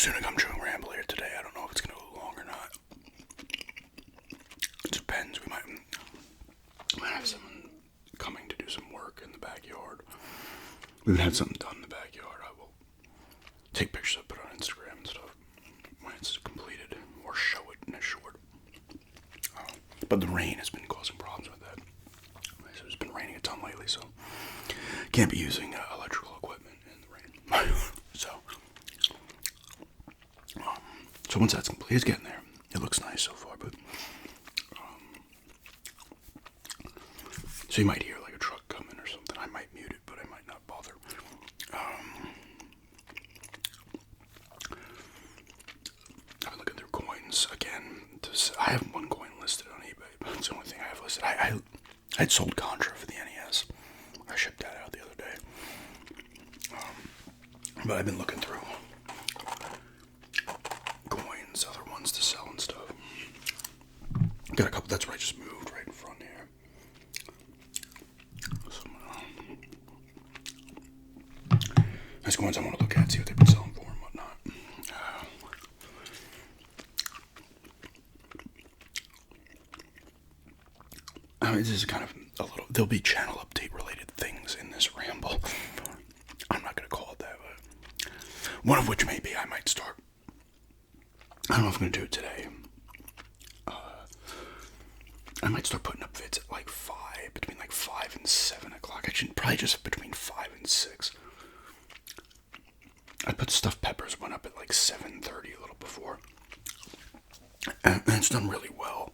soon as I'm chewing Ramble here today. I don't know if it's going to go long or not. It depends. We might have someone coming to do some work in the backyard. We would have something done in the backyard. I will take pictures of it, put it on Instagram and stuff when it's completed, or show it in a short. But the rain has been causing problems with that. It's been raining a ton lately, so can't be using electrical equipment in the rain. So once that's complete, it's getting there. It looks nice so far, but so you might hear like a truck coming or something. I might mute it, but I might not bother. I've been looking through coins again. I have one coin listed on eBay, but it's the only thing I have listed. I had sold Contra for the NES. I shipped that out the other day. But I've been looking through coins, other ones to sell and stuff. Got a couple. That's where I just moved right in front here. Nice coins I want to look at, see what they've been selling for and whatnot. This is kind of a little. There'll be channel update related things in this ramble. I'm not going to call it that, but one of which maybe I might start. I don't know if I'm going to do it today. I might start putting up vids at like 5, between like 5 and 7 o'clock. Actually, probably just between 5 and 6. I put Stuffed Peppers one up at like 7:30, a little before. And it's done really well.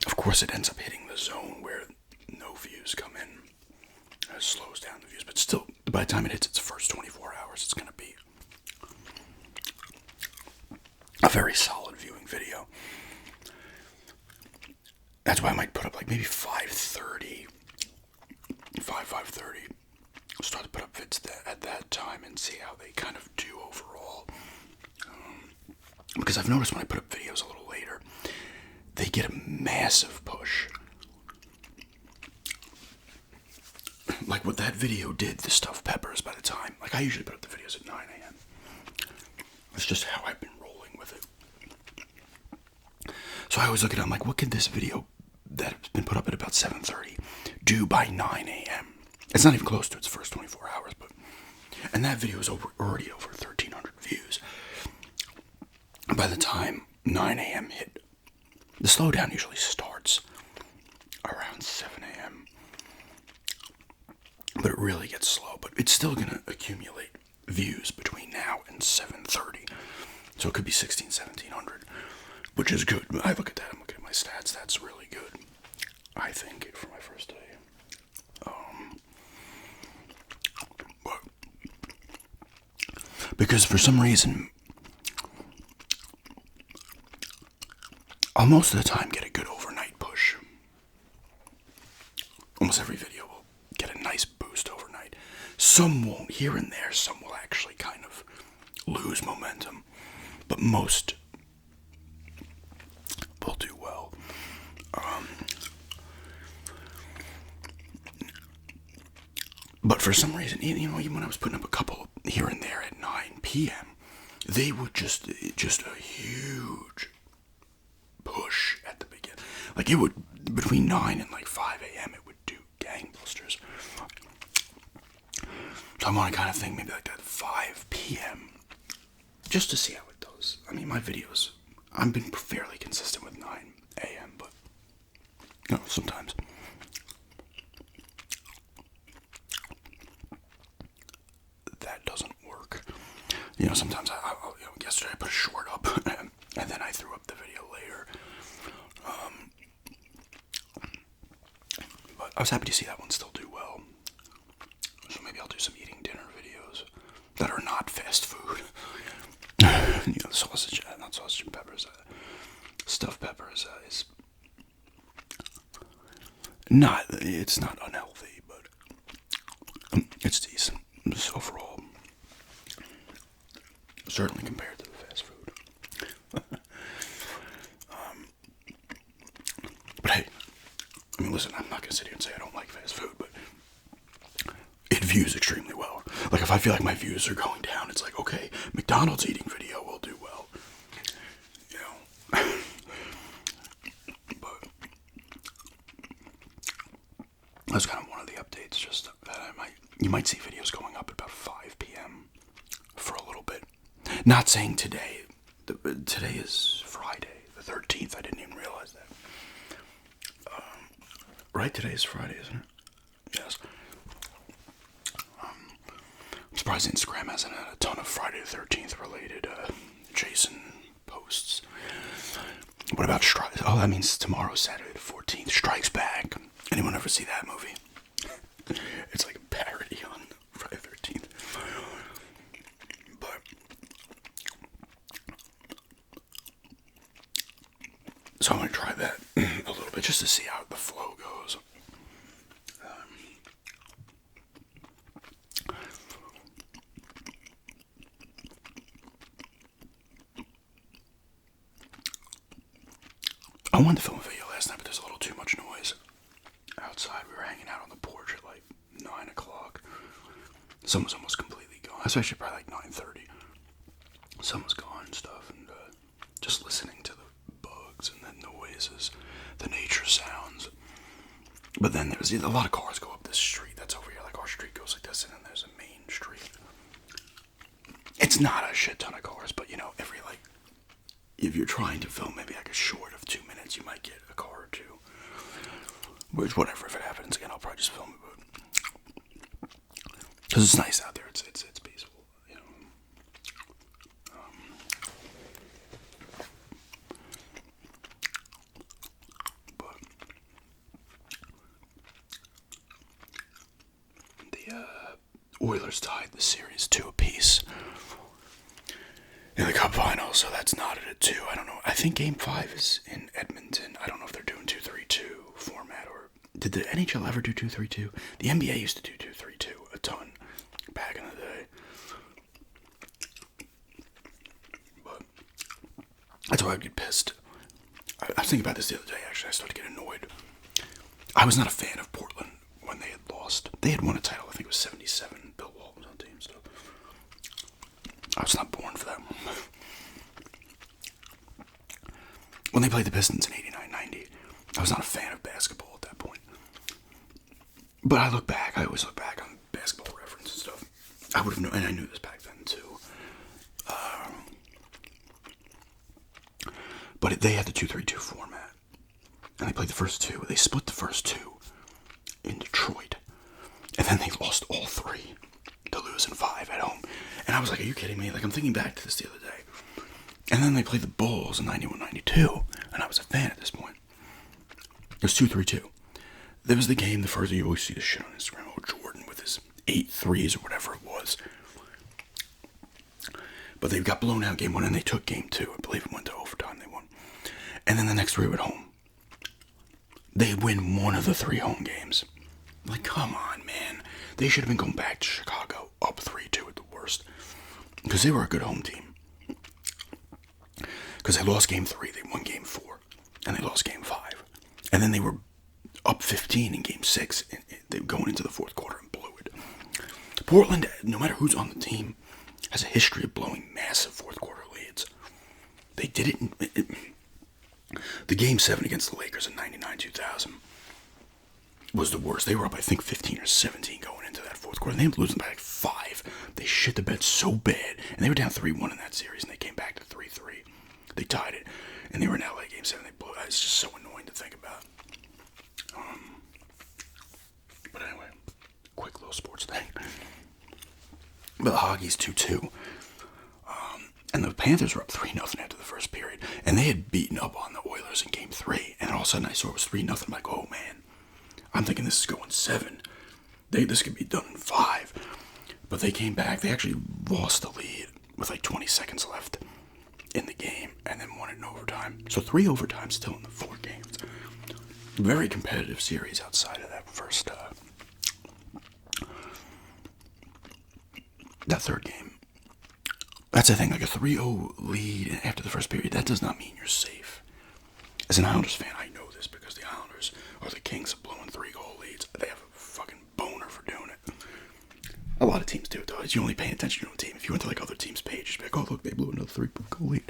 Of course, it ends up hitting the zone where no views come in. It slows down the views, but still, by the time it hits its first 24 hours, it's going to be a very solid viewing video. That's why I might put up like maybe 5:30. Start to put up vids at that time and see how they kind of do overall. Because I've noticed when I put up videos a little later, they get a massive push. Like what that video did, the Stuffed Peppers, by the time. Like I usually put up the videos at 9 a.m. That's just how I've been rolling with it. So I always look at it, I'm like, what could this video that's been put up at about 7:30 do by 9 a.m.? It's not even close to its first 24 hours, but... And that video is already over 1,300 views. By the time 9 a.m. hit, the slowdown usually starts around 7 a.m. But it really gets slow. But it's still going to accumulate views between now and 7:30. So it could be 1,700, which is good. I look at that, I'm looking at my stats. That's really good, I think, for my first day. Because for some reason, I'll most of the time get a good overnight push. Almost every video will get a nice boost overnight. Some won't, here and there, some will actually kind of lose momentum. But most will do well. But for some reason, even when I was putting up a couple here and there at 9 p.m., they would just a huge push at the beginning. Like it would, between 9 and like 5 a.m., it would do gangbusters. So I want to kind of think maybe like at 5 p.m., just to see how it does. I mean, my videos, I've been fairly consistent with 9 a.m., but, sometimes. That doesn't work. Sometimes yesterday I put a short up, and then I threw up the video later. But I was happy to see that one still do well. So maybe I'll do some eating dinner videos that are not fast food. Sausage, not sausage and peppers. Stuffed peppers is not. It's not unhealthy, but it's decent. Just overall, certainly compared to the fast food. But hey, I mean, listen, I'm not gonna sit here and say I don't like fast food, but it views extremely well. Like if I feel like my views are going down, it's like, okay, McDonald's eating video will do well. You might see videos going up at about 5 p.m. for a little bit. Not saying today. Today is Friday, the 13th. I didn't even realize that. Right? Today is Friday, isn't it? Yes. I'm surprised Instagram hasn't had a ton of Friday the 13th related Jason posts. What about Strikes? Oh, that means tomorrow, Saturday the 14th. Strikes Back. Anyone ever see that movie? It's like a parody on Friday the 13th. But so I'm going to try that a little bit just to see how the flow goes. I wanted to film a video last night, but there's a little too much noise outside. We were hanging out on the porch at like 9 o'clock. Sun was almost completely gone. That's actually probably like 9:30. Sun was gone and stuff, and just listening to the bugs and the noises, the nature sounds. But then there's a lot of cars go up this street that's over here. Like our street goes like this, and then there's a main street. It's not a shit ton of cars, but you know, every like, if you're trying to film maybe like a short of 2 minutes, you might get a car or two. Which, whatever, if it happens again, I'll probably just film it. Because it's nice out there. It's peaceful, you know. But the Oilers tied the series 2 apiece in the Cup final, so that's knotted at 2. I don't know. I think Game 5 is in Edmonton. I don't know if they're doing 2-3-2 format, or did the NHL ever do 2-3-2? The NBA used to do 2-3-2 a ton back in the day. But that's why I'd get pissed. I was thinking about this the other day, actually. I started to get annoyed. I was not a fan of Portland when they had lost. They had won a title, I think it was 77. Bill Walton was on the team stuff. I was not born for that. When they played the Pistons in 89-90, I was not a fan of basketball at that point. But I always look back on Basketball Reference and stuff. I would have known, and I knew this back then too. But they had the 2-3-2 format. And they played the first 2. They split the first 2 in Detroit. And then they lost all 3 to lose in 5 at home. And I was like, are you kidding me? Like, I'm thinking back to this the other day. And then they played the Bulls in 91-92. And I was a fan at this point. It was 2-3-2. There was the game, the first, you always see this shit on Instagram. Oh, Jordan with his 8 threes or whatever it was. But they got blown out game 1 and they took game 2. I believe it went to overtime. They won. And then the next 3 were at home. They win 1 of the 3 home games. Like, come on, man. They should have been going back to Chicago up 3-2 at the worst. Because they were a good home team. Because they lost game 3, they won game 4. And they lost game 5. And then they were up 15 in game 6. And they were going into the 4th quarter and blew it. Portland, no matter who's on the team, has a history of blowing massive 4th quarter leads. They did it the game 7 against the Lakers in 99-2000 was the worst. They were up, I think, 15 or 17 going into that 4th quarter. They ended up losing by like 5. They shit the bed so bad. And they were down 3-1 in that series, and they came back to 3-3. They tied it. And they were in LA game 7. They blew it. It's just so annoying to think about. But anyway, quick little sports thing. But the hockey's 2-2. And the Panthers were up 3-0 after the first period. And they had beaten up on the Oilers in game 3. And all of a sudden I saw it was 3-0. I'm like, oh man. I'm thinking this is going 7. This could be done in 5. But they came back. They actually lost the lead with like 20 seconds left in the game. And then won it in overtime. So 3 overtimes still in the 4 games. Very competitive series outside of that first, that 3rd game. That's the thing, like a 3-0 lead after the first period, that does not mean you're safe. As an Islanders fan, I know this because the Islanders are the kings of blowing 3-goal leads. They have a fucking boner for doing it. A lot of teams do it, though. You only pay attention to your own team. If you went to like other teams' pages, you'd be like, oh, look, they blew another 3-goal lead.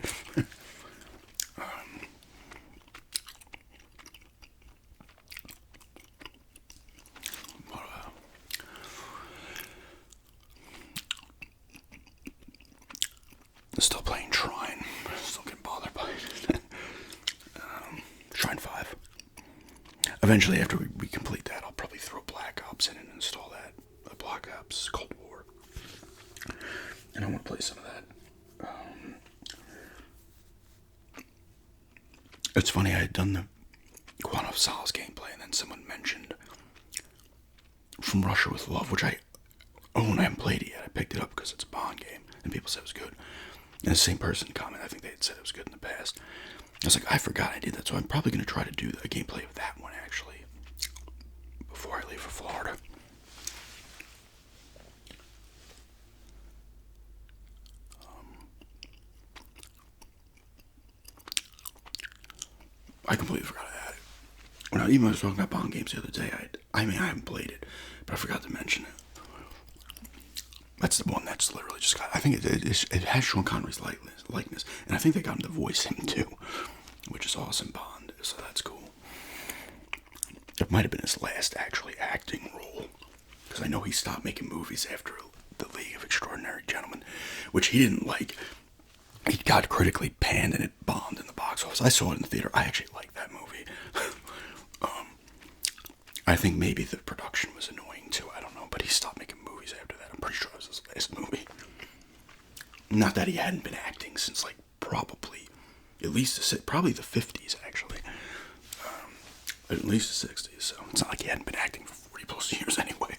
Still playing Trine. Still getting bothered by it. Trine 5. Eventually, after we complete that, I'll probably throw Black Ops in and install that. Black Ops Cold War. And I want to play some of that. It's funny, I had done the Quantum of Solace gameplay, and then someone mentioned From Russia with Love, which I own. I haven't played it yet. I picked it up because it's a Bond game, and people said it was good. And the same person commented, I think they had said it was good in the past. I was like, I forgot I did that, so I'm probably going to try to do a gameplay of that one, actually, before I leave for Florida. I completely forgot I had it. When even when I was talking about Bond games the other day, I haven't played it, but I forgot to mention it. That's the one that's literally just got. I think it has Sean Connery's likeness, and I think they got him to voice him too, which is awesome. Bond, so that's cool. It might have been his last actually acting role, because I know he stopped making movies after The League of Extraordinary Gentlemen, which he didn't like. He got critically panned and it bombed in the box office. I saw it in the theater. I actually liked that movie. I think maybe the production was annoying too. I don't know, but he stopped making movies after that. I'm pretty sure it was his last movie. Not that he hadn't been acting since like probably at least probably the 50s actually, at least the 60s. So it's not like he hadn't been acting for 40 plus years anyway.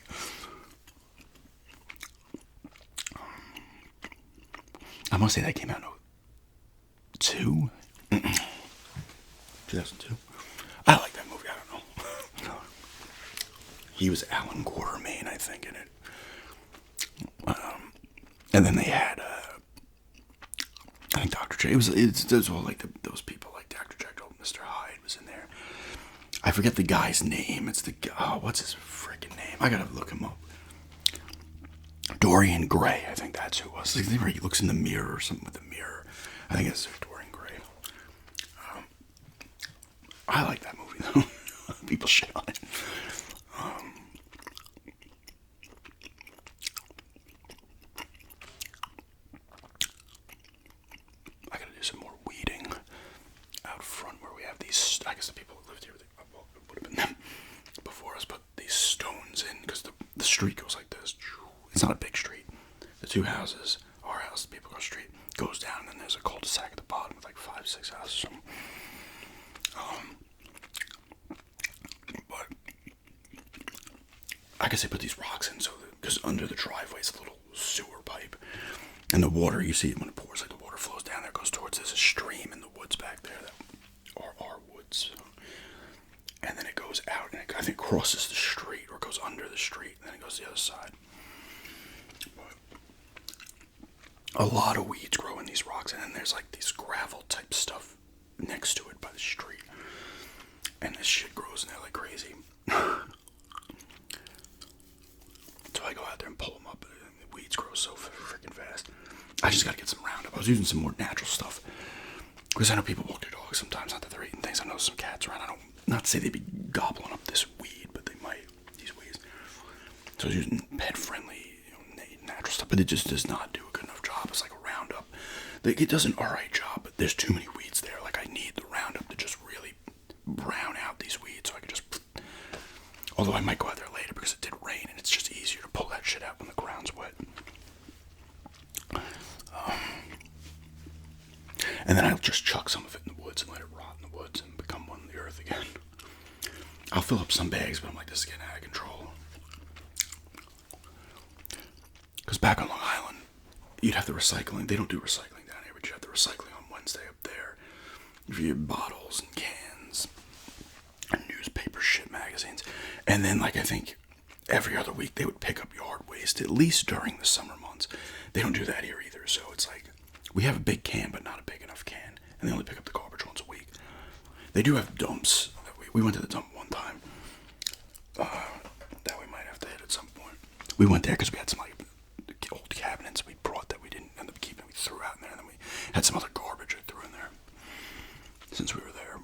I must say that came out in 2002. I like that movie. I don't know. He was Alan Quartermain, I think, in it. And then they had, I think Dr. J. It was all like those people, like Dr. Jekyll, Mr. Hyde was in there. I forget the guy's name. It's the what's his freaking name? I gotta look him up. Dorian Gray, I think that's who it was. He looks in the mirror or something with the mirror. I think it's Dorian Gray. I like that movie though. People shit on it. I gotta do some more weeding out front where we have these. I guess the people who lived here, well, it would have been them before us, put these stones in because the street goes like this. It's not a big street. The two houses, our house, the people across the street, goes down, and then there's a cul-de-sac at the bottom with like 5-6 houses. But I guess they put these rocks in so because under the driveway is a little sewer pipe, and the water, you see it when it pours, like the water flows down there, goes towards this stream in the woods back there that are our woods, and then it goes out and I think crosses the street or goes under the street, and then it goes to the other side. A lot of weeds grow in these rocks, and then there's like these gravel type stuff next to it by the street, and this shit grows in there like crazy. So I go out there and pull them up, and the weeds grow so freaking fast. I just gotta get some Roundup. I was using some more natural stuff because I know people walk their dogs sometimes. Not that they're eating things. I know some cats around. I don't not to say they'd be gobbling up this weed, but they might. These weeds. So I was using pet-friendly, natural stuff, but it just does not do a good enough job. It's like a Roundup. It does an alright job, but there's too many weeds there. Like I need the Roundup to just really brown out these weeds, so I can just. Although I might go out there later because it did rain, and it's just easier to pull that shit out when the ground's wet. And then I'll just chuck some of it in the woods and let it rot in the woods and become one of the earth again. I'll fill up some bags, but I'm like, this is getting out of control. Because back on Long Island, you'd have the recycling. They don't do recycling down here, but you have the recycling on Wednesday up there. You have bottles and cans, and newspaper shit, magazines. And then, like, I think every other week they would pick up yard waste, at least during the summer months. They don't do that here either, so it's like, we have a big can, but not a big enough can. And they only pick up the garbage once a week. They do have dumps. We went to the dump one time. That we might have to hit at some point. We went there because we had some, like, old cabinets we brought that we didn't end up keeping. We threw out in there, and then we had some other garbage I threw in there since we were there.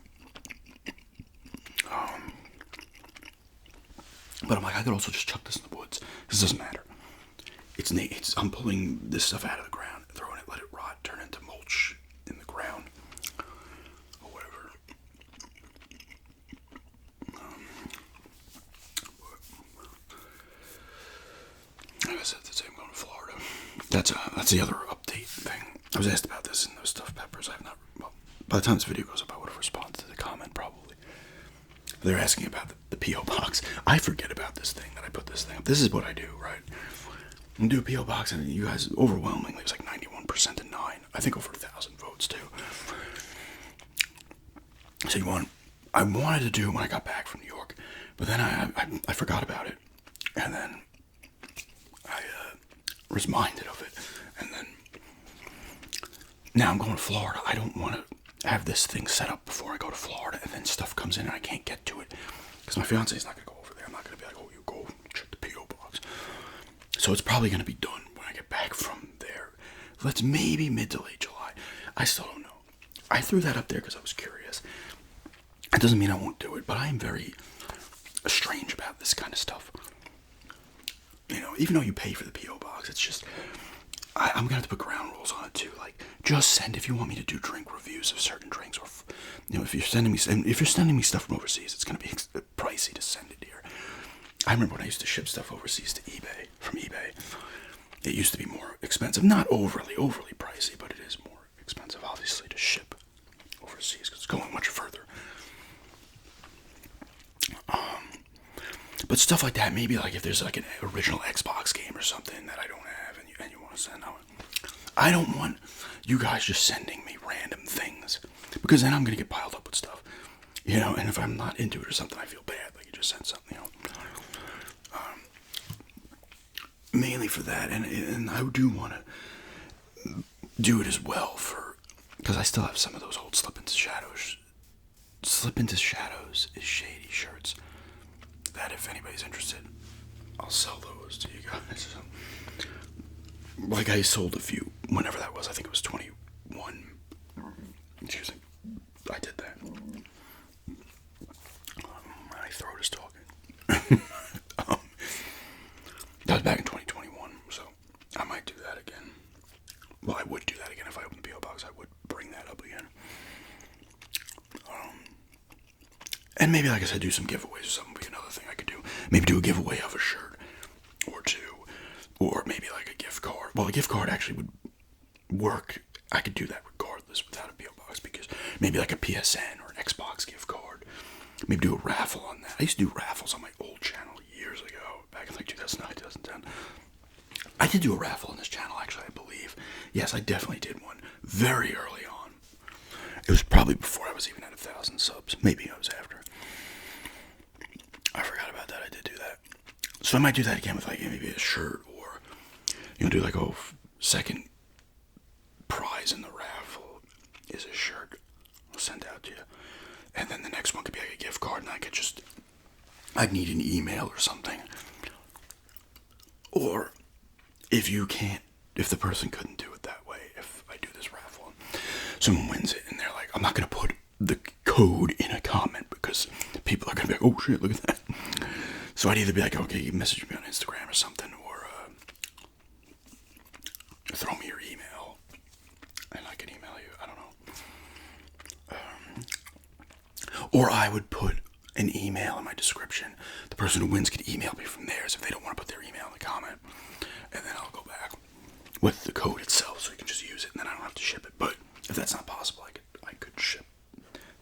But I'm like, I could also just chuck this in the woods. This doesn't matter. I'm pulling this stuff out of the ground, throwing it, let it rot, turn it into that's the other update thing. I was asked about this in those stuffed peppers. I have not. Well, by the time this video goes up, I would have responded to the comment probably. They're asking about the P.O. box. I forget about this thing that I put this thing up. This is what I do, right? I do a P.O. box, and you guys overwhelmingly, it was like 91% to 9. I think over 1,000 votes too. So I wanted to do it when I got back from New York, but then I forgot about it, and then I was reminded of it, and then now I'm going to Florida. I don't want to have this thing set up before I go to Florida, and then stuff comes in and I can't get to it because my fiance is not going to go over there. I'm not going to be like, oh, you go check the P.O. box. So it's probably going to be done when I get back from there. Let's maybe mid to late July. I still don't know. I threw that up there because I was curious. It doesn't mean I won't do it, but I am very strange about this kind of stuff. You know, even though you pay for the P.O. box, it's just, I'm going to have to put ground rules on it too. Like, just send if you want me to do drink reviews of certain drinks, or, you know, if you're sending me stuff from overseas, it's going to be pricey to send it here. I remember when I used to ship stuff overseas to eBay, from eBay, it used to be more expensive. Not overly pricey, but it is more expensive, obviously, to ship overseas because it's going much further. But stuff like that, maybe like if there's like an original Xbox game or something that I don't have and you want to send out, I don't want you guys just sending me random things because then I'm going to get piled up with stuff, you know, and if I'm not into it or something, I feel bad. Like you just sent something, you know. Mainly for that, and I do want to do it as well for, because I still have some of those old Slip Into Shadows is Shady shirts that if anybody's interested, I'll sell those to you guys. Like I sold a few, whenever that was, I think it was 21, excuse me, I did that. My throat is talking. That was back in 2021, so I might do that again. Well, I would do that again if I opened the P.O. box. I would bring that up again. And maybe, like I said, do some giveaways or something would be another thing I could do. Maybe do a giveaway of a shirt or two, or maybe like a gift card. Well, a gift card actually would work. I could do that regardless without a P.O. box, because maybe like a PSN or an Xbox gift card. Maybe do a raffle on that. I used to do raffles on my old channel years ago, back in like 2009, 2010. I did do a raffle on this channel, actually, I believe. Yes, I definitely did one very early on. It was probably before I was even at 1,000 subs. Maybe I was after. I forgot about that. I did do that. So I might do that again with like maybe a shirt, or, you know, do like a second prize in the raffle is a shirt I'll send out to you. And then the next one could be like a gift card, and I'd need an email or something. Or if the person couldn't do it that way, if I do this raffle, someone wins it and they're like, I'm not going to put the code in a comment because people are going to be like, oh shit, look at that. So I'd either be like, okay, you message me on Instagram or something, or throw me your email and I can email you. I don't know. Or I would put an email in my description. The person who wins could email me from theirs if they don't want to put their email in the comment. And then I'll go back with the code itself so you can just use it and then I don't have to ship it. But if that's not possible, I could ship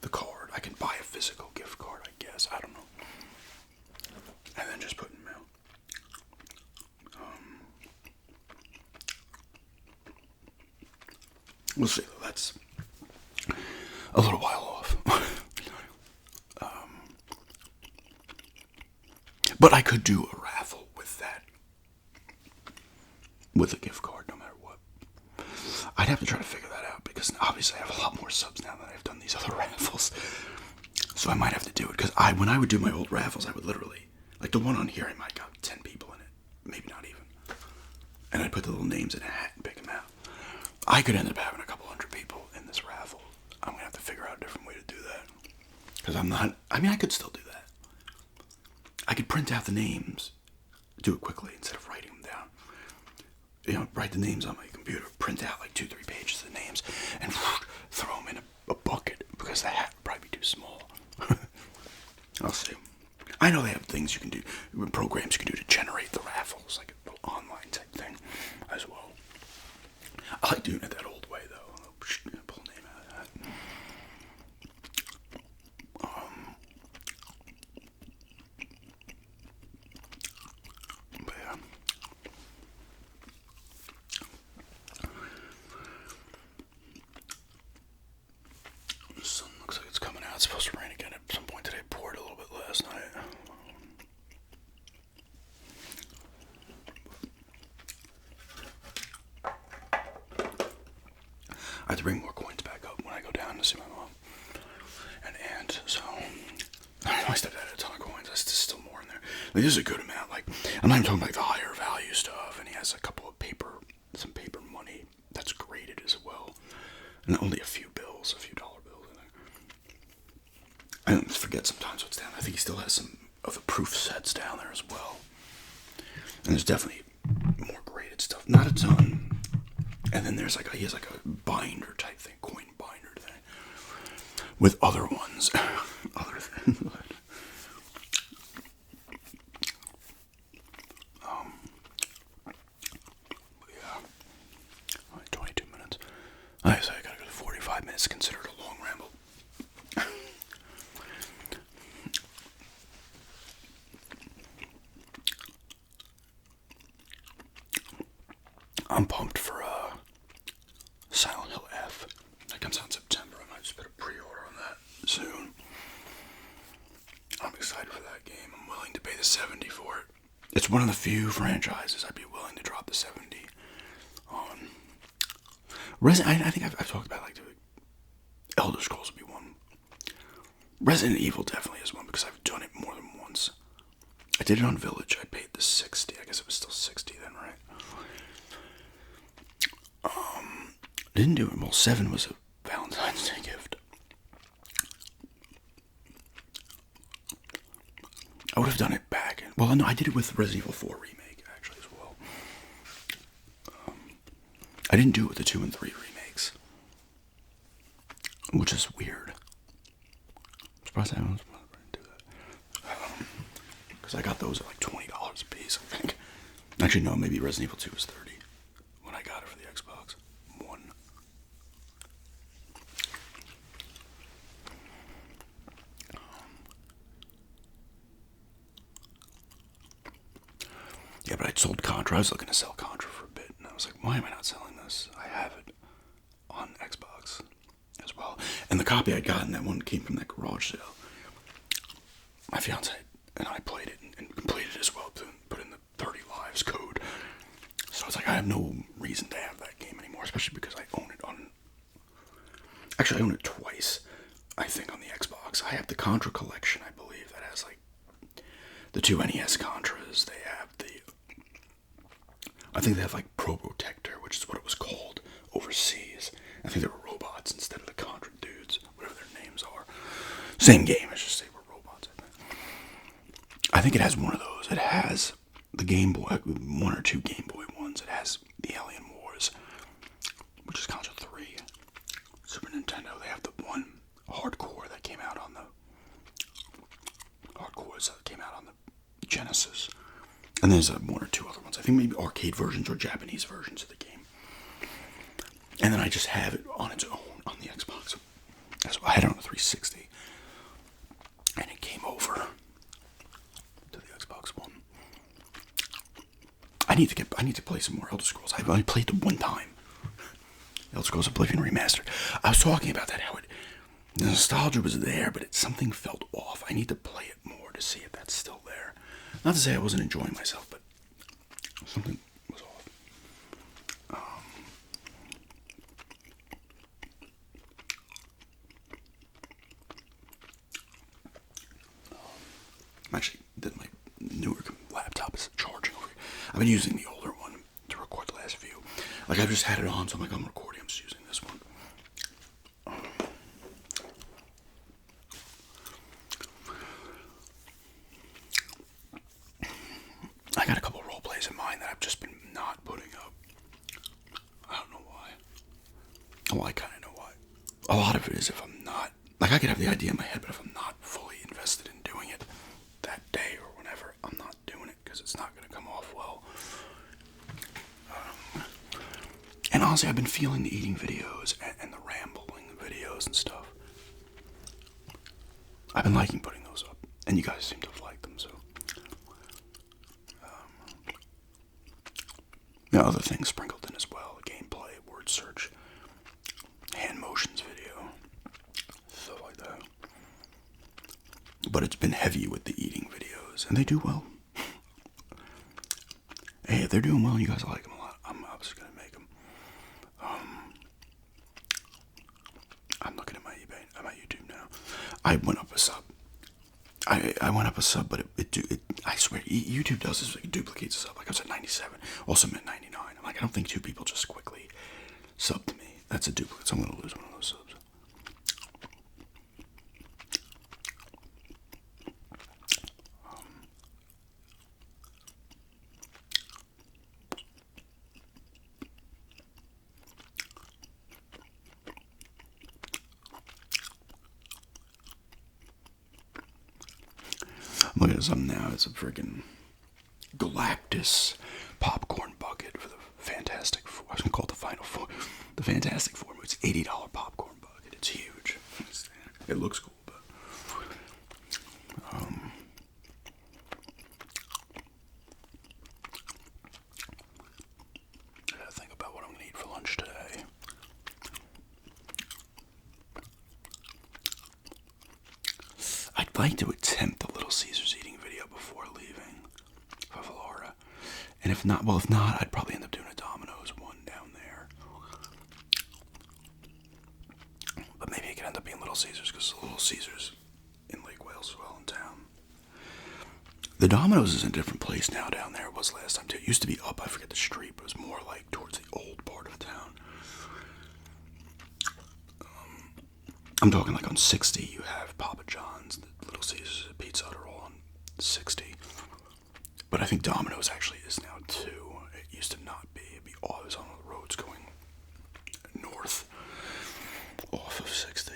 the card. I can buy a physical gift card, I guess. I don't know. And then just put in mail. We'll see, though. That's a little while off. But I could do a raffle with that. With a gift card, no matter what. I'd have to try to figure that out, because obviously I have a lot more subs now that I've done these other raffles. So I might have to do it, because when I would do my old raffles, I would literally, like the one on here, I might got 10 people in it. Maybe not even. And I'd put the little names in a hat and pick them out. I could end up having a couple hundred people in this raffle. I'm going to have to figure out a different way to do that. Because I could still do that. I could print out the names, do it quickly instead of writing them down. You know, write the names on my computer, print out like 2-3 pages of the names, and throw them in a bucket, because the hat would probably be too small. I'll see. I know they have things you can do, programs you can do to generate the raffles, like an online type thing as well. I have to bring more coins back up when I go down to see my mom and aunt. So I know my stepdad had a ton of coins. There's still more in there. Like, there's a good amount. Like, I'm not even talking about like the higher value stuff. And he has a couple of some paper money that's graded as well, and only a few bills, a few dollar bills in there. I forget sometimes what's down. I think he still has some of the proof sets down there as well. And there's definitely more graded stuff. Not a ton. And then there's he has like a binder type thing, coin binder thing, with other ones, other things. Yeah. 22 minutes. I say I gotta go to 45 minutes. Considered a long ramble. I'm pumped for Silent Hill F. That comes out in September. I might just put a pre-order on that soon. I'm excited for that game. I'm willing to pay the $70 for it. It's one of the few franchises I'd be willing to drop the $70 on. I think I've talked about Elder Scrolls would be one. Resident Evil definitely is one because I've done it more than once. I did it on Village. I paid the $60. I guess it was still $60 then, right? Didn't do it. Well, 7 was a Valentine's Day gift. I would have done it back. Well, no, I did it with Resident Evil 4 Remake, actually, as well. I didn't do it with the 2 and 3 remakes, which is weird. I'm surprised I didn't do that. Because I got those at like $20 a piece, I think. Actually, no, maybe Resident Evil 2 was $30 when I got it for the Xbox One. Yeah, but I sold Contra. I was looking to sell Contra for a bit, and I was like, why am I not selling this? I have it on Xbox as well. And the copy I got in that one came from that garage sale. My fiance and I played it and completed it as well, put in the 30 lives code. So it's like, I have no reason to have that game anymore, especially because I own it on... Actually, I own it twice, I think, on the Xbox. I have the Contra collection, I believe, that has the 2 NES Contras. They have I think they have Pro Protector, which is what it was called overseas. I think they were robots instead of the Contra dudes, whatever their names are. Same game, it's just they were robots, I think. I think it has one of those. It has the Game Boy, 1 or 2 Game Boy ones. It has the Alien Wars, which is Contra 3. Super Nintendo, they have the one hardcore that came out on the Genesis. And there's 1 or 2 other ones. I think maybe arcade versions or Japanese versions of the game. And then I just have it on its own on the Xbox. I had it on the 360. And it came over to the Xbox One. I need to play some more Elder Scrolls. I only played it one time. Elder Scrolls Oblivion Remastered. I was talking about that, how the nostalgia was there, but something felt off. I need to play it more to see if that's still there. Not to say I wasn't enjoying myself, but something was off. Actually, my newer laptop is charging over here. I've been using the older one to record the last few. I've just had it on, so I'm recording. I'm just using this one. I got a couple role plays in mind that I've just been not putting up. I don't know why. Well, I kind of know why. A lot of it is if I'm not... I could have the idea in my head, but if I'm not fully invested in doing it that day or whenever, I'm not doing it because it's not going to come off well. And honestly, I've been feeling the eating videos and the rambling videos and stuff. I've been liking putting those up, and you guys seem to have liked them, so... other things sprinkled in as well. Gameplay, word search, hand motions video, stuff like that. But it's been heavy with the eating videos, and they do well. Hey, if they're doing well, you guys like them a lot, I'm obviously going to make them. I went up a sub. I went up a sub, but I swear, YouTube does this. It duplicates a sub. Like I was at 97, also I'm at 99. I'm like, I don't think two people just quickly sub to me. That's a duplicate, so I'm going to lose one of those subs. I'm looking at something now. It's a freaking Galactus popcorn bucket for the Fantastic Four. I was going to call it the Final Four. The Fantastic Four. It's $80 popcorn bucket. It's huge. It looks cool, but I gotta think about what I'm gonna eat for lunch today. I'd like to attempt the Little Caesars eating video before leaving for Florida. And if not, I'd probably end up doing a Domino's one down there. But maybe it could end up being Little Caesars, because Little Caesars in Lake Wales as well in town. The Domino's is in a different place now down there. It was last time too. It used to be up, I forget the street, but it was more like towards the old part of town. I'm talking like on 60, you have Papa John's, the Little Caesars, Pizza Hut are all on 60. But I think Domino's actually is now too. It used to not be. It'd be always on the roads going north off of 60.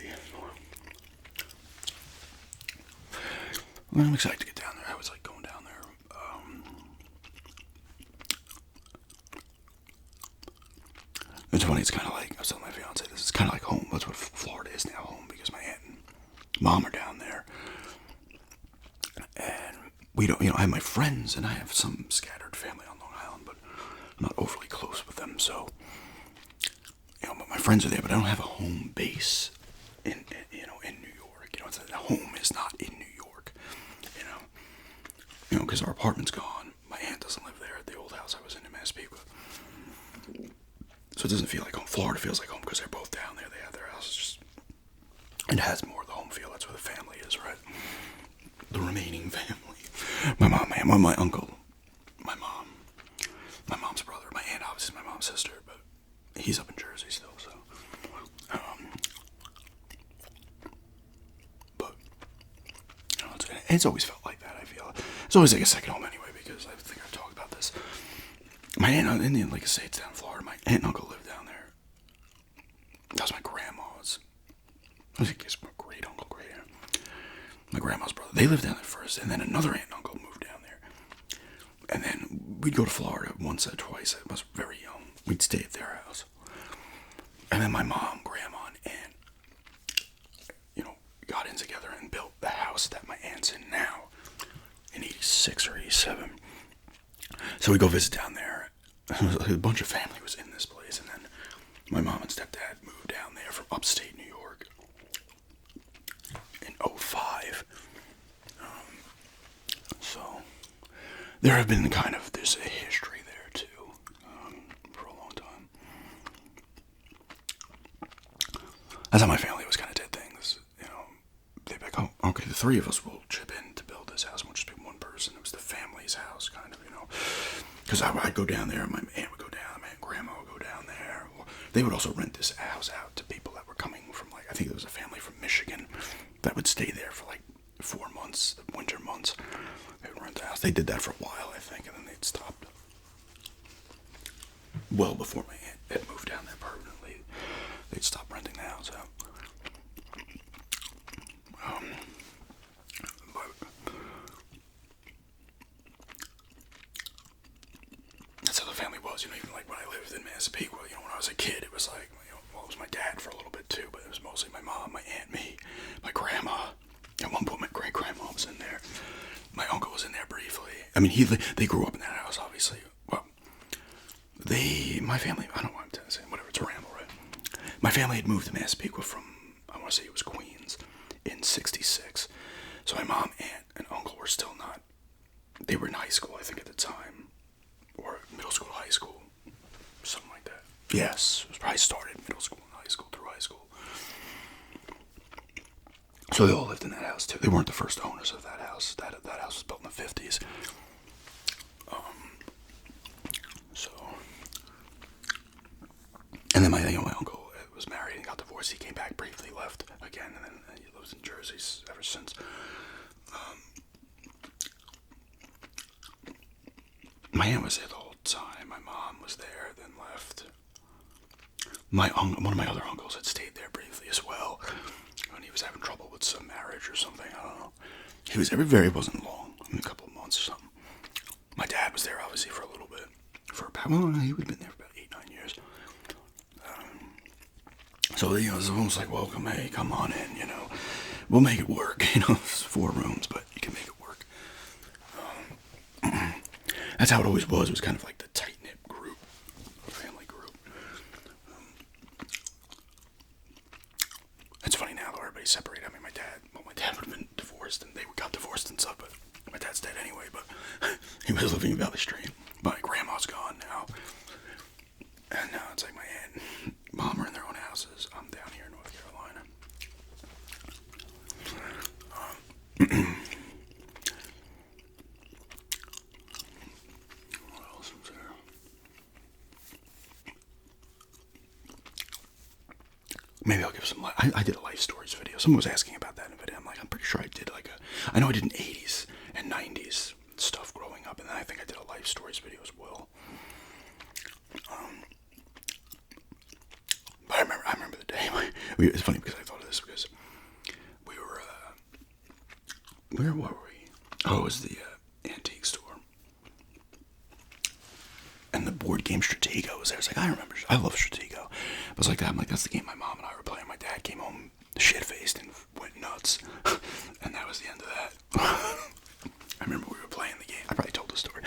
Well, I'm excited to get down there. I always like going down there. It's funny, it's kind of like, I was telling my fiance this, it's kind of like home. That's what Florida is now, home, because my aunt and mom are down there. And we don't, I have my friends, and I have some scattered family on Long Island, but I'm not overly close with them, so, but my friends are there, but I don't have a home base in New York. The home is not in New York, because our apartment's gone. My aunt doesn't live there at the old house I was in Massapequa. So it doesn't feel like home. Florida feels like home because they're both down there. They have their houses. It has more of the home feel. That's where the family is, right? The remaining family. My mom, my uncle, my mom, my mom's brother, my aunt, obviously my mom's sister, but he's up in Jersey still, so. But, it's always felt like that, I feel. It's always like a second home anyway, because I think I've talked about this. My aunt, in the Lake Estates down in Florida, my aunt and uncle lived down there. That was my grandma's. I think it's my great uncle, my grandma's brother. They lived down there first, and then another aunt and uncle moved down there. And then we'd go to Florida once or twice. I was very young. We'd stay at their house. And then my mom, grandma, and aunt, got in together and built the house that my aunt's in now in 86 or 87. So we go visit down there. A bunch of family was in this place, and then my mom and stepdad moved down there from upstate New York in 05. So there have been there's a history there too, for a long time. That's how my family was kind of did things, they'd be like, oh, okay, the three of us will chip in to build this house, and we'll just be one person. It was the family's house, kind of, because I'd go down there, and my aunt would go down, my aunt and grandma would go down there. They would also rent this house out to people that were coming from, I think there was a family from Michigan that would stay there for 4 months, the winter months. They would rent the house. They did that for a while, I think, and then they'd stopped. Well before my aunt had moved down there permanently, they'd stopped renting the house out. That's how the family was, even when I lived in Massapequa, when I was a kid, it was it was my dad for a little bit too, but it was mostly my mom, my aunt, me, my grandma. At one point, my great-grandma was in there. My uncle was in there briefly. I mean, they grew up in that house, obviously. Well, my family, I don't know what I'm saying, whatever, it's a ramble, right? My family had moved to Massapequa from, I want to say it was Queens, in 66. So my mom, aunt, and uncle were still not, they were in high school, I think, at the time. Or middle school, high school, something like that. Yes, it was probably started middle school and high school through high school. So they all lived in that house too. They weren't the first owners of that house. That house was built in the 50s. So, and then my uncle was married and got divorced. He came back briefly, left again, and then he lives in Jersey ever since. My aunt was there the whole time. My mom was there, then left. One of my other uncles had stayed there briefly as well when he was having trouble with some marriage or something. I don't know. He was there very, wasn't long, a couple of months or something. My dad was there obviously for a little bit, he would have been there for about 8-9 years. So it was almost like, welcome, hey, come on in, we'll make it work. It's 4 rooms, but you can make it work. That's how it always was. It was kind of like the tight-knit group, family group. It's funny now, though, everybody's separated. I mean, my dad would have been divorced, and they got divorced and stuff, but my dad's dead anyway, but he was living in Valley Stream. My grandma's gone now. And now it's like my aunt and mom are in their own houses. I'm down here in North Carolina. What else was there? Maybe I'll give some. I did a life stories video. Someone was asking about that in a video. I'm pretty sure I did I know I did an 80s and 90s stuff growing up, and then I think I did a life stories video as well. But I remember the day. It's funny because I thought of this because we were, where were we? Oh, it was the antique store. And the board game Stratego was there. It's like, I love Stratego. It was like that. I'm like, that's the game my mom and I were playing. My dad came home shit-faced and went nuts. And that was the end of that. I remember we were playing the game. I probably told the story.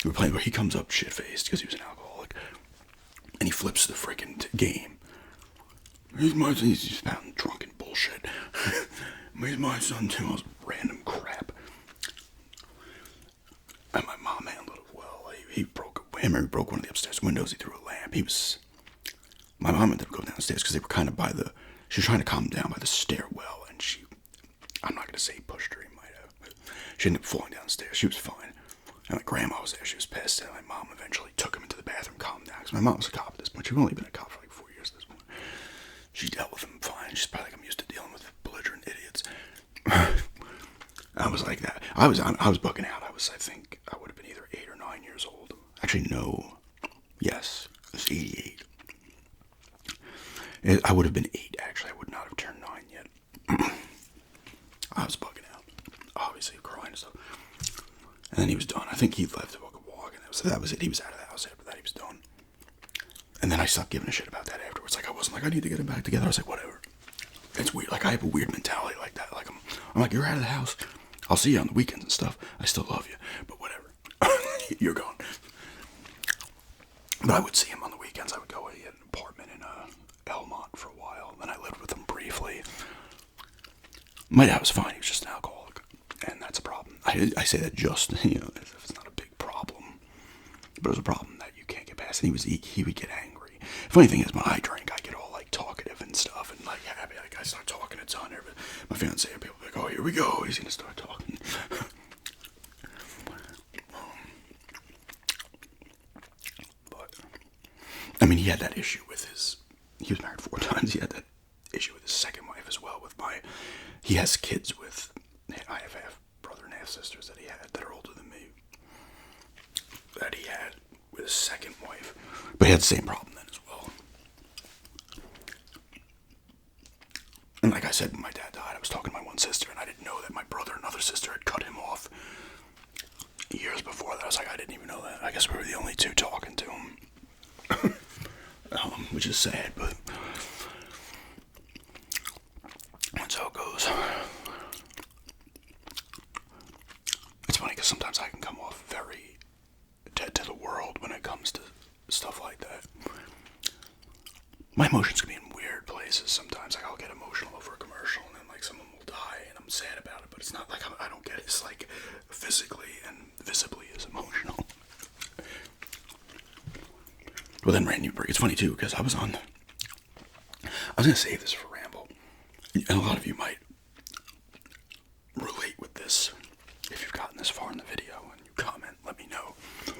We were playing where he comes up shit-faced because he was an alcoholic. And he flips the freaking game. He's found drunken bullshit. He's my son too. All this random crap. And my mom handled it well. He broke one of the upstairs windows. He threw a lamp. My mom ended up going downstairs because they were kind of she was trying to calm him down by the stairwell, and I'm not going to say he pushed her, he might have, but she ended up falling downstairs. She was fine. And my grandma was there. She was pissed, and my mom eventually took him into the bathroom, calmed down, because my mom was a cop at this point. She'd only been a cop for like 4 years at this point. She dealt with him fine. She's probably like, I'm used to dealing with belligerent idiots. I was like that. I was bugging out. I think I would have been either 8 or 9 years old. Actually, no. Yes, it was 88. I would have been 8, actually. I would not have turned 9 yet. I was bugging out. Obviously, crying and stuff. And then he was done. I think he left to go walk, and that was it. He was out of the house after that. He was done. And then I stopped giving a shit about that afterwards. Like, I wasn't like, I need to get him back together. I was like, whatever. It's weird. Like, I have a weird mentality like that. Like, I'm like, you're out of the house. I'll see you on the weekends and stuff. I still love you. But whatever. You're gone. But I would see him on the weekends. I would go. He had an apartment in Elmont for a while. Then I lived with him briefly. My dad was fine. He was just an alcoholic. And that's a problem. I say that just, it's not a big problem. But it was a problem that you can't get past. And he would get angry. Funny thing is, when I drink, I get all like talkative and stuff. And like happy. Like I start talking a ton. My fiance and people are like, oh, here we go. He's going to start talking. I mean, he had that issue with he was married 4 times. He had that issue with his second wife as well. He has kids with, I have half brother and half sisters that are older than me, that he had with his second wife. But he had the same problem then as well. And like I said, when my dad died, I was talking to my one sister, and I didn't know that my brother and other sister had cut him off years before that. I was like, I didn't even know that. I guess we were the only 2 talking to him. Which is sad, but that's how it goes. It's funny because sometimes I can come off very dead to the world when it comes to stuff like that. My emotions can be in weird places sometimes. Like, I'll get emotional over a commercial, and then like someone will die, and I'm sad about it, but it's not like I don't get it. It's like physically and visibly is emotional. Well, then Randy Newberg. It's funny too because I was gonna save this for Ramble, and a lot of you might far in the video and you comment, let me know. I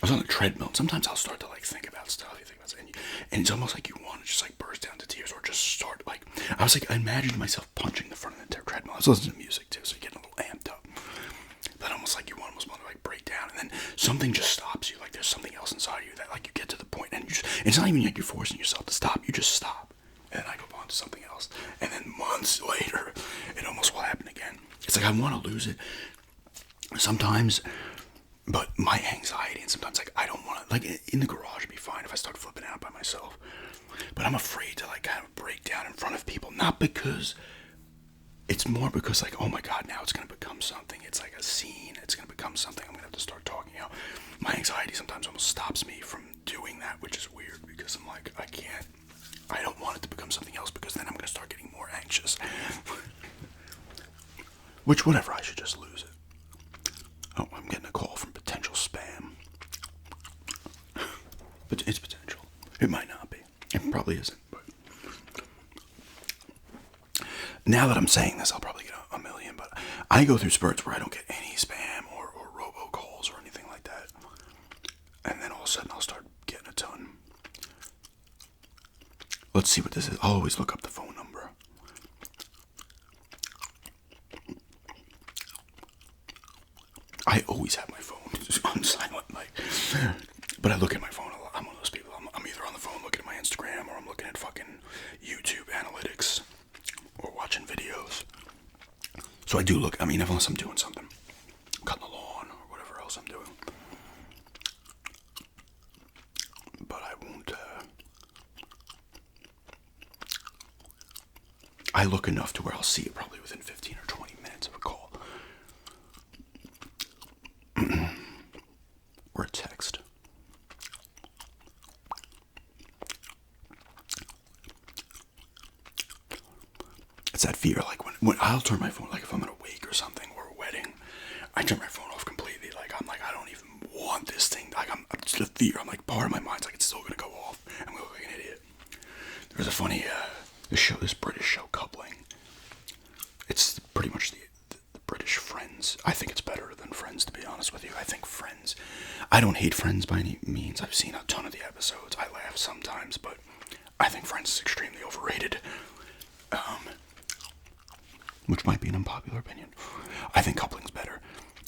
was on the treadmill, and sometimes I'll start to like think about stuff. You think about stuff, and it's almost like you want to just like burst down to tears or just start like. I imagined myself punching the front of the treadmill. I was listening to music too, so you're getting a little amped up. But almost like you almost want to like break down, and then something just stops you. Like there's something else inside you that like you get to the point, and it's not even like you're forcing yourself to stop. You just stop, and then I go on to something else, and then months later, it almost will happen again. It's like I want to lose it sometimes. But my anxiety, and sometimes like I don't want to, like in the garage it'd be fine if I start flipping out by myself. But I'm afraid to like kind of break down in front of people. Not because, it's more because like, oh my God, now it's going to become something. It's like a scene. It's going to become something I'm going to have to start talking out. My anxiety sometimes almost stops me from doing that, which is weird because I'm like, I don't want it to become something else because then I'm going to start getting more anxious. Which, whatever, I should just lose it. Oh, I'm getting a call from potential spam. But it's potential. It might not be. It probably isn't. But now that I'm saying this, I'll probably get a million. But I go through spurts where I don't get any spam or robocalls or anything like that. And then all of a sudden I'll start getting a ton. Let's see what this is. I'll always look up the phone number. I always have my phone on silent, like, but I look at my phone a lot. I'm one of those people. I'm either on the phone looking at my Instagram, or I'm looking at fucking YouTube analytics, or watching videos. So I do look. I mean, unless I'm doing something, cutting the lawn or whatever else I'm doing. But I won't. I look enough to where I'll see it probably within 15 or 20 minutes of a call. Or a text. It's that fear, like when I'll turn my phone, like if I'm at a wake or something, or a wedding, I turn my phone off completely. Like I'm like, I don't even want this thing. Like I'm just a fear. I'm like, part of my mind's like, it's still gonna go off. I'm gonna look like an idiot. There was a funny, this British show, Coupling. It's pretty much the British Friends. I think it's better than Friends, to be honest with you. I think Friends, I don't hate Friends by any means. I've seen a ton of the episodes. I laugh sometimes, but I think Friends is extremely overrated. Which might be an unpopular opinion. I think Coupling's better.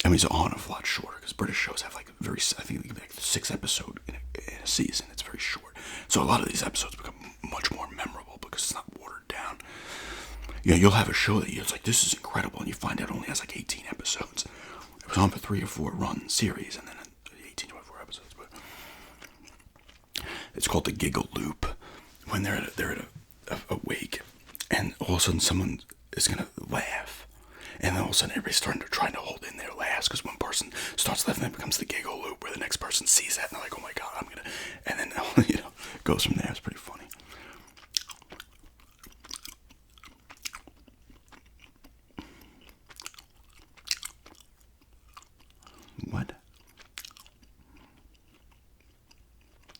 I mean, it's on a lot shorter, because British shows have like I think like 6 episodes in a season. It's very short. So a lot of these episodes become much more memorable because it's not watered down. Yeah, you'll have a show that it's like, this is incredible, and you find out it only has like 18 episodes. It was on for 3 or 4 run series, and then 18, 24 episodes. But it's called the Giggle Loop. When they're at a wake, and all of a sudden someone is gonna laugh, and then all of a sudden everybody's trying to hold in their laughs, because one person starts laughing, then it becomes the Giggle Loop, where the next person sees that and they're like, oh my God, I'm gonna, and then it goes from there. It's pretty funny. What?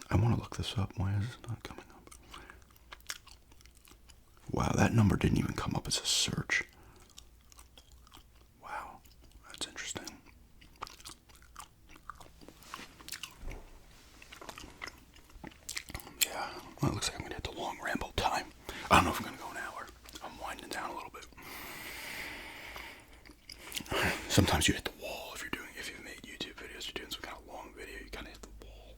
I want to look this up. Why is it not coming up? Wow, that number didn't even come up as a search. Wow, that's interesting. Yeah, well, it looks like I'm going to hit the long ramble time. I don't know if I'm going to go an hour. I'm winding down a little bit. Sometimes you hit the wall if you've made YouTube videos, you're doing some kind of long video, you kind of hit the wall.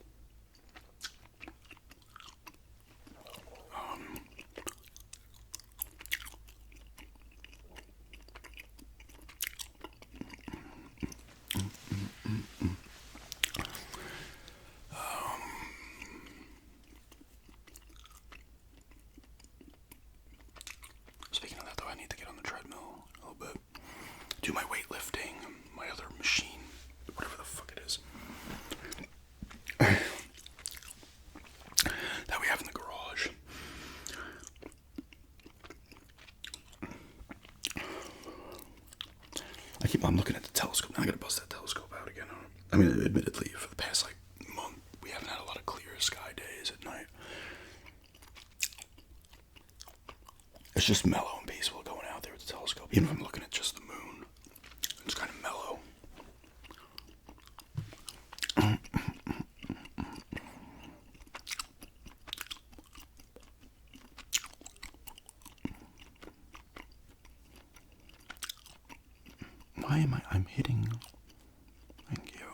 Speaking of that, though, I need to get on the treadmill a little bit. Do my weightlifting, my other machine, whatever the fuck it is, that we have in the garage. I'm looking at the telescope. Now I gotta bust that telescope out again. I mean, admittedly, for the past like month, we haven't had a lot of clear sky days at night. It's just mellow and peaceful going out there with the telescope. Even if I'm looking at just the moon, it's kind of mellow. Why am I'm hitting? Thank you.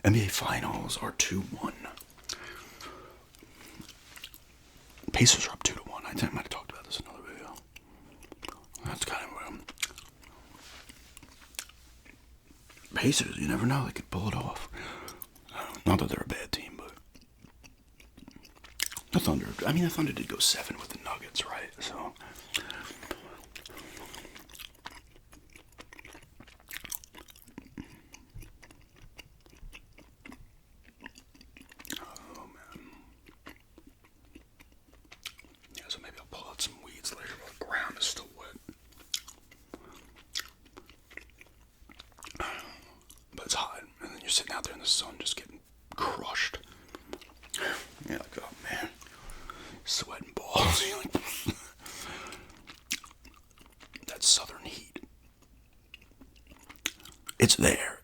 NBA Finals are 2-1. Pacers are up 2-1. I think I might have talked about this in another video. That's kind of Pacers, you never know, they could pull it off. Not that they're a bad team, but the Thunder did go 7 with the Nuggets, right? So so maybe I'll pull out some weeds later while the ground is still wet. But it's hot, and then you're sitting out there in the sun just getting crushed. You're like, oh man, sweating balls. You're like, that southern heat. It's there,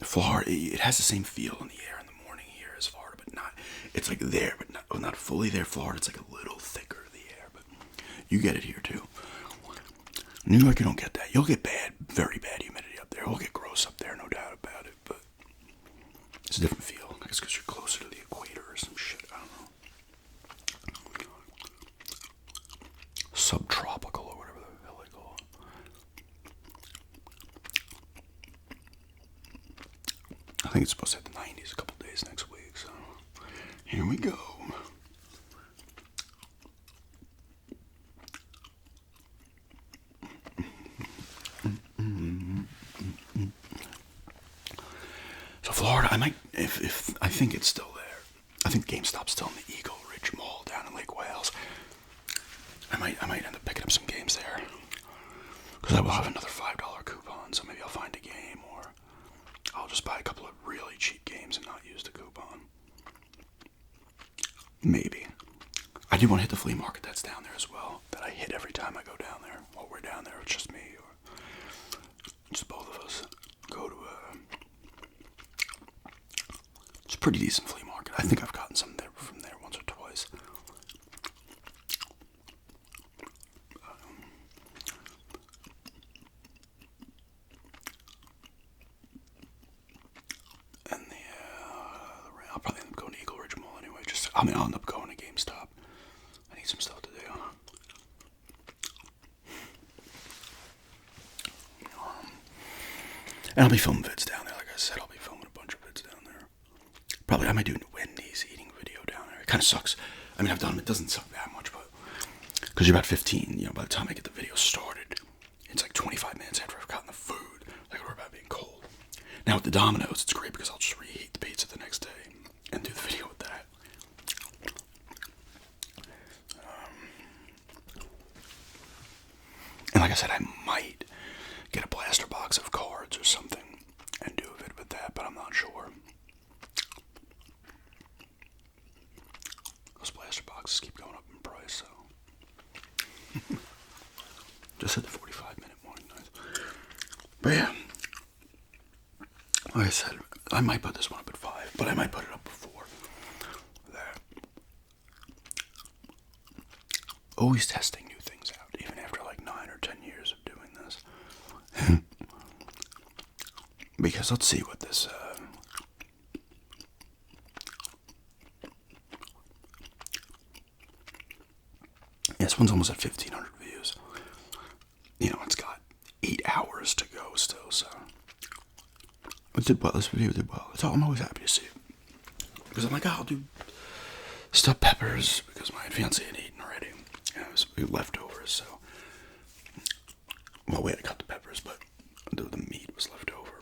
Florida, it has the same feel in the air in the morning here as Florida, but not, it's like there, but not fully there. Florida, it's like a little thicker, the air, but you get it here too. New York, you don't get that. You'll get very bad humidity up there. It'll get gross up there, no doubt about it, but it's a different feel. I guess because you're closer to the equator or some shit, I don't know. Subtropical or whatever the hell they call it. I think it's supposed to hit the 90s a couple days next week, so here we go. So Florida, I might, if I think it's still there. I think GameStop's still in the Eagle Ridge Mall down in Lake Wales. I might end up picking up some games there, because I will have another $5 coupon, so maybe I'll find a game, or I'll just buy a couple of really cheap games and not use the coupon. Maybe. I do want to hit the flea market that's down there as well, that I hit every time I go down there. While we're down there, it's just me, or just both of us go to it's a pretty decent flea market. I think I've gotten some there from there once or twice. And I'll probably end up going to Eagle Ridge Mall anyway. I'll end up going to GameStop. I need some stuff to do. And I'll be filming vids down there. Like I said, I'll be filming a bunch of vids down there. Probably I might do a Wendy's eating video down there. It kind of sucks. I've done it. Doesn't suck that much, but because you're about 15, by the time I get the video started, it's like 25 minutes after I've gotten the food. Like we're about being cold. Now with the Domino's, it's great because I'll just reheat the pizza the next day and do the video with that. And like I said, I might get a blaster box of cards or something and do a vid with that, but I'm not sure. Those blaster boxes keep going up in price, so. Just hit the 45-minute morning night. But yeah, like I said, I might put this one up at 5, but I might put it up before that. Always testing new things out, even after like 9 or 10 years of doing this. Because let's see what this this one's almost at 1,500 views. It's got 8 hours to go still, so it did well. This video did well. I'm always happy to see it, because I'm like, I'll do stuffed peppers because my fiance had eaten already. It was leftovers, so we had to cut the peppers, but the meat was left over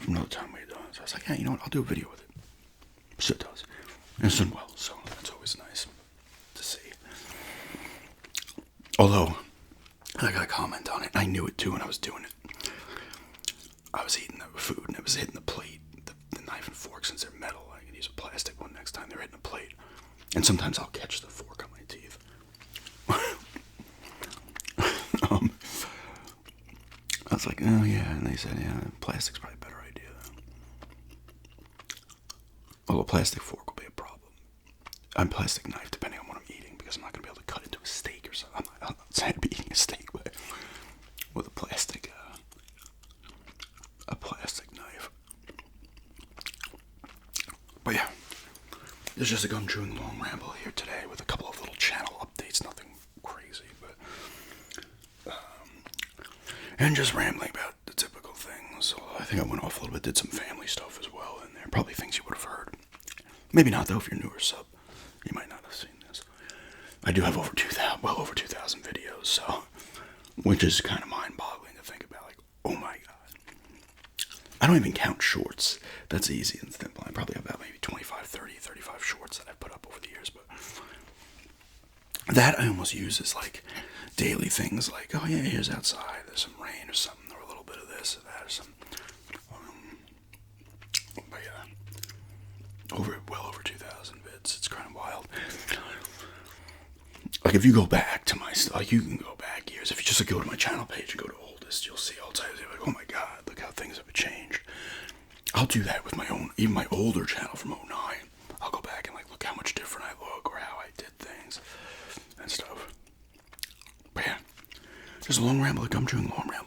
from another time we had done it. So I was like, yeah, you know what? I'll do a video with it. So it does. And it's done well, so that's always nice to see. Although, I got a comment on it, and I knew it too when I was doing it. I was eating the food, and it was hitting the plate, the knife and fork, since they're metal. I can use a plastic one next time they're hitting the plate. And sometimes I'll catch the fork on my teeth. I was like, oh yeah, and they said, yeah, plastic's probably a better idea though. Although a plastic fork will be a problem a plastic knife, depending on what I'm eating, because I'm not going to be able to cut into a steak or something. I'm not saying I'd be eating a steak, but with a plastic knife. But yeah, it's just a gum chewing long ramble here today with a couple of little channel updates, nothing crazy, but and just rambling about the typical things. So I think I went off a little bit, did some family stuff as well in there. Probably things you would have heard. Maybe not though. If you're newer sub, you might not have seen this. I do have over 2,000 videos, so which is kind of mind-boggling to think about. Like, oh my god, I don't even count shorts. That's easy and simple. I probably have about maybe 25, 30, 35 shorts that I've put up over the years, but that I almost use as like daily things. Like, oh yeah, here's outside. There's some rain or something, or a little bit of this or that or some. But yeah, well over 2,000 vids. It's kind of wild. Like if you go back to my like you can go back years. If you just go to my channel page and go to oldest, you'll see all types. You're like, oh my god, look how things have changed. I'll do that with my own, even my older channel from '09. I'll go back and like look how much different I look or how I did things and stuff. But yeah, just a long ramble, a gum chewing long ramble.